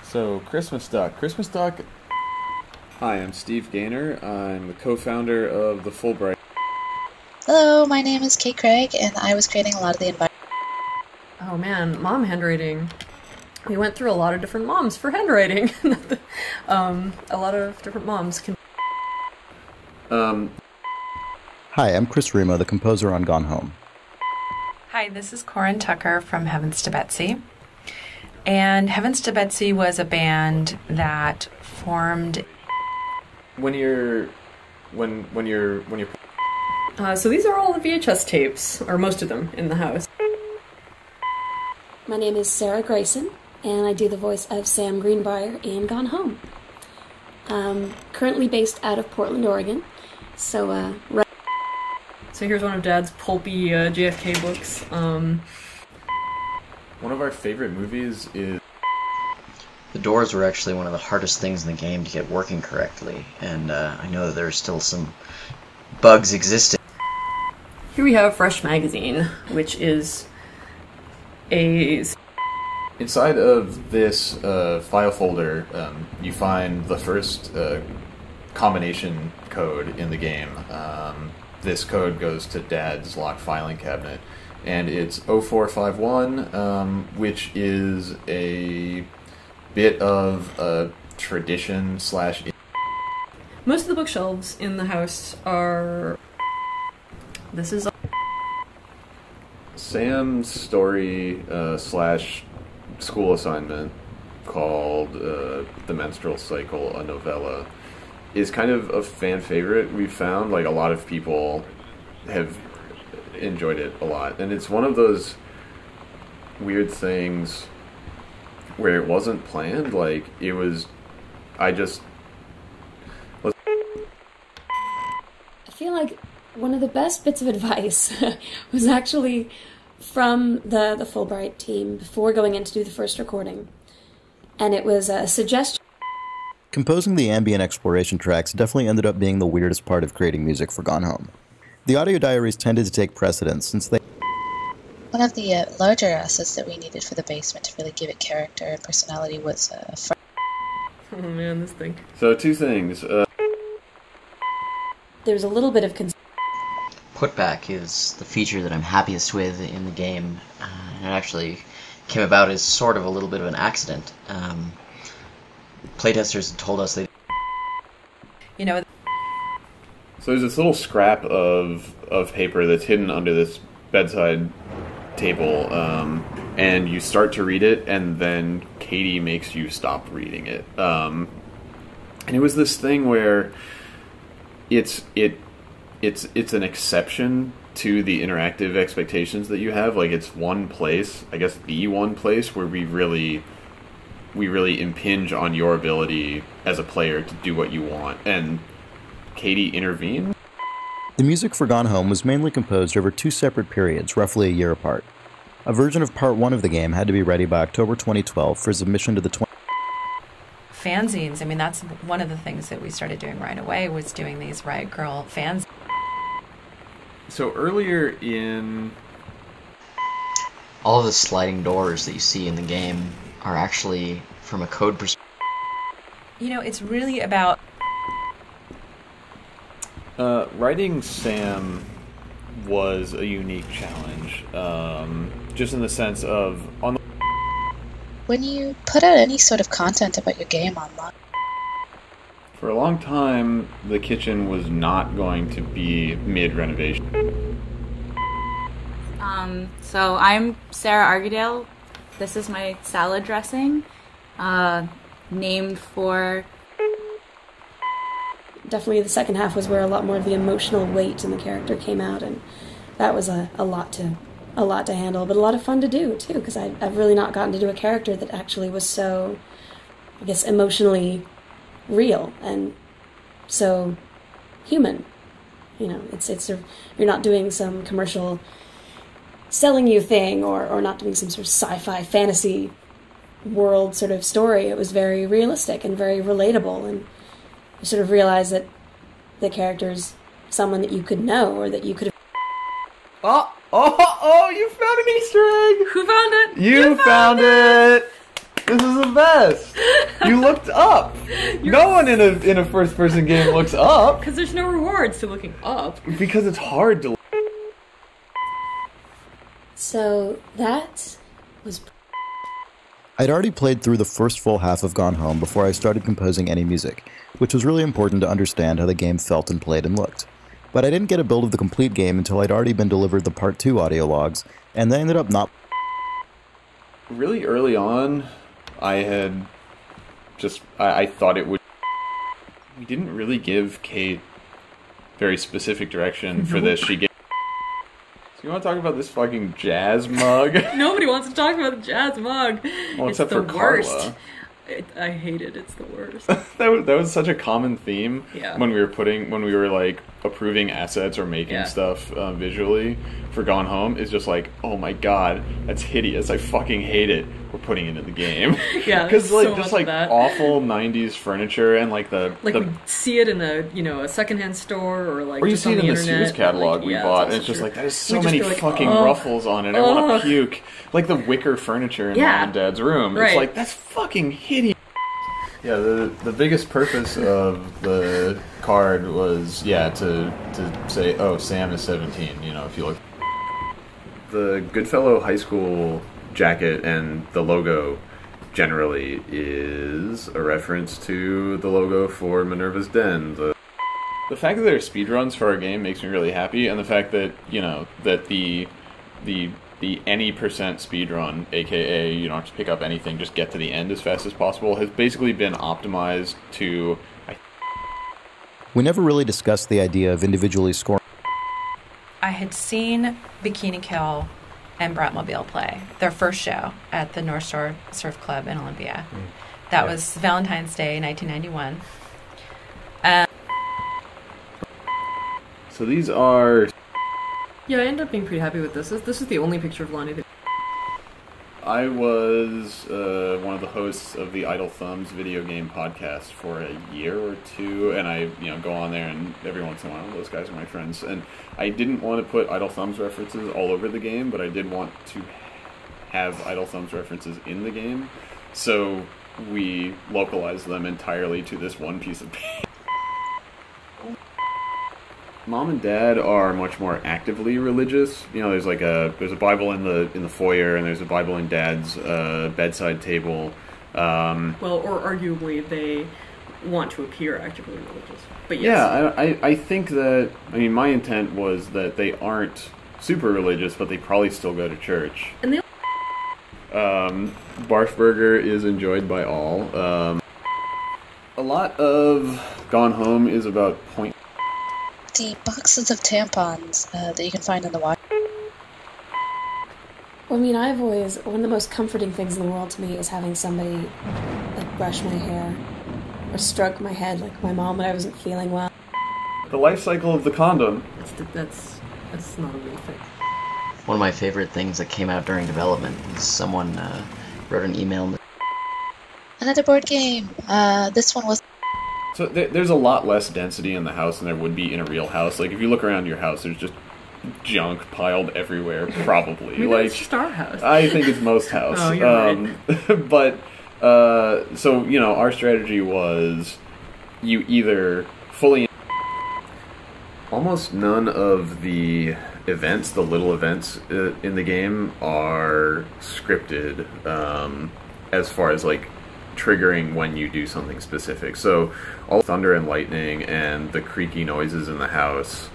So, Christmas Duck. Christmas Duck. Hi, I'm Steve Gaynor. I'm the co-founder of the Fulbright. Hello, my name is Kate Craig, and I was creating a lot of the environment. Oh man, mom handwriting. We went through a lot of different moms for handwriting. A lot of different moms can... Hi, I'm Chris Remo, the composer on Gone Home. Hi, this is Corin Tucker from Heavens to Betsy. And Heavens to Betsy was a band that formed... When you're... So these are all the VHS tapes, or most of them, in the house. My name is Sarah Grayson, and I do the voice of Sam Greenbrier in Gone Home. Currently based out of Portland, Oregon. So here's one of Dad's pulpy JFK books. One of our favorite movies is... The doors were actually one of the hardest things in the game to get working correctly, and I know that there are still some bugs existing. Here we have Fresh Magazine, which is a... Inside of this file folder, you find the first combination code in the game. This code goes to Dad's locked filing cabinet, and it's 0451, which is a bit of a tradition slash... Most of the bookshelves in the house are... This is... Sam's story slash school assignment called The Menstrual Cycle, a novella, is kind of a fan favorite. We've found like a lot of people have enjoyed it a lot, and it's one of those weird things where it wasn't planned. Like, it was... I feel like one of the best bits of advice was actually from the Fulbright team before going in to do the first recording. And it was a suggestion. Composing the ambient exploration tracks definitely ended up being the weirdest part of creating music for Gone Home. The audio diaries tended to take precedence since they... One of the larger assets that we needed for the basement to really give it character and personality was Oh man, this thing. So, two things. There's a little bit of Putback is the feature that I'm happiest with in the game, and it actually came about as sort of a little bit of an accident. Playtesters told us they... You know... So there's this little scrap of paper that's hidden under this bedside table, and you start to read it, and then Katie makes you stop reading it. And it was this thing where it's an exception to the interactive expectations that you have. Like, it's one place, I guess the one place where we really impinge on your ability as a player to do what you want. And Katie intervened. The music for Gone Home was mainly composed over two separate periods, roughly a year apart. A version of Part 1 of the game had to be ready by October 2012 for submission to the Fanzines. I mean, that's one of the things that we started doing right away, was doing these Riot Girl fanzines. So earlier in... All of the sliding doors that you see in the game are actually from a code perspective. You know, it's really about... Writing Sam was a unique challenge, just in the sense of... when you put out any sort of content about your game online. For a long time, the kitchen was not going to be mid-renovation. So I'm Sarah Argidale. This is my salad dressing, named for... Definitely the second half was where a lot more of the emotional weight in the character came out, and that was a lot to handle, but a lot of fun to do too, because I've really not gotten to do a character that actually was so, I guess, emotionally real and so human. You know, it's sort of, you're not doing some commercial selling you thing, or not doing some sort of sci-fi fantasy world sort of story. It was very realistic and very relatable, and you sort of realize that the character's someone that you could know, or that you could have... Oh, you found an Easter egg! Who found it? You found it! This is the best. You looked up. No one in a first-person game looks up Because there's no rewards to looking up. because it's hard to. So that was I'd already played through the first full half of Gone Home before I started composing any music, which was really important to understand how the game felt and played and looked. But I didn't get a build of the complete game until I'd already been delivered the Part 2 audio logs, and they ended up not... Really early on, I thought it would. We didn't really give Kate very specific direction for this. She gave. So you want to talk about this fucking jazz mug? Nobody wants to talk about the jazz mug. Well, It's except the for Carla. worst. I hate it. It's the worst. that was such a common theme Yeah. when we were like approving assets or making stuff visually for Gone Home. Is just like, oh my god, that's hideous. I fucking hate it. We're putting it in the game. Yeah, because there's like so just much like of that. awful '90s furniture and like the We see it in a secondhand store or like or you just see on it in the internet. Sears catalog Like, we yeah, bought, it's and it's just true. like there's We so just many feel like, fucking oh, ruffles on it. I want to puke. Like the wicker furniture in Yeah. Mom and Dad's room. Right. It's like that's fucking hideous. Yeah, the biggest purpose of the card was to say, oh, Sam is 17. You know, if you look, the Goodfellow High School jacket and the logo generally is a reference to the logo for Minerva's Den. The fact that there are speedruns for our game makes me really happy, and the fact that that the any percent speedrun, aka you don't have to pick up anything, just get to the end as fast as possible, has basically been optimized to. We never really discussed the idea of individually scoring. I had seen Bikini Kill and Bratmobile play their first show at the North Shore Surf Club in Olympia. That was Valentine's Day, 1991. So these are. Yeah, I ended up being pretty happy with this. This is the only picture of Lonnie that... I was one of the hosts of the Idle Thumbs video game podcast for a year or two, and I go on there, and every once in a while those guys are my friends. And I didn't want to put Idle Thumbs references all over the game, but I did want to have Idle Thumbs references in the game, so we localized them entirely to this one piece of paper. Mom and Dad are much more actively religious. There's a Bible in the foyer, and there's a Bible in Dad's bedside table. or arguably they want to appear actively religious. But yes. Yeah, I think that. I mean, my intent was that they aren't super religious, but they probably still go to church. And they... Barf Burger is enjoyed by all. A lot of Gone Home is about point. The boxes of tampons that you can find in the water. Well, I mean, one of the most comforting things in the world to me is having somebody, like, brush my hair or stroke my head, like my mom when I wasn't feeling well. The life cycle of the condom. That's not a real thing. One of my favorite things that came out during development is someone wrote an email. Another board game. This one was... So there's a lot less density in the house than there would be in a real house. Like, if you look around your house, there's just junk piled everywhere, probably. Maybe like, it's just our house. I think it's most house. Oh, you're right. But, so, our strategy was you either fully... Almost none of the events, the little events in the game, are scripted as far as, like, triggering when you do something specific. So all thunder and lightning and the creaky noises in the house,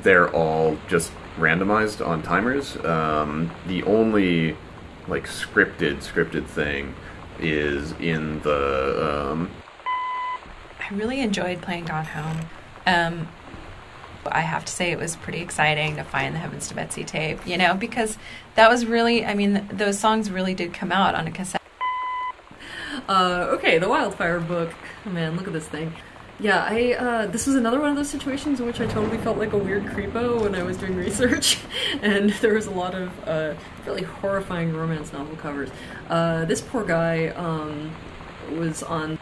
they're all just randomized on timers. The only like scripted thing is in the I really enjoyed playing Gone Home. I have to say it was pretty exciting to find the Heavens to Betsy tape, because that was really, those songs really did come out on a cassette. Okay, the Wildfire book. Oh man, look at this thing. Yeah, this was another one of those situations in which I totally felt like a weird creepo when I was doing research, and there was a lot of really horrifying romance novel covers. This poor guy was on...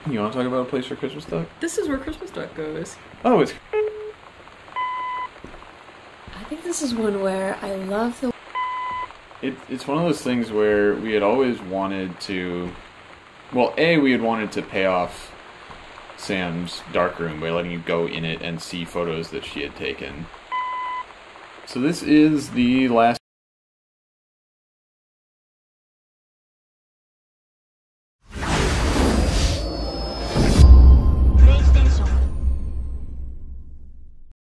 You want to talk about A Place for Christmas Duck? This is where Christmas Duck goes. Oh, it's... I think this is one where I love the... It's one of those things where we had always wanted to... Well, we had wanted to pay off Sam's darkroom by letting you go in it and see photos that she had taken. So this is the last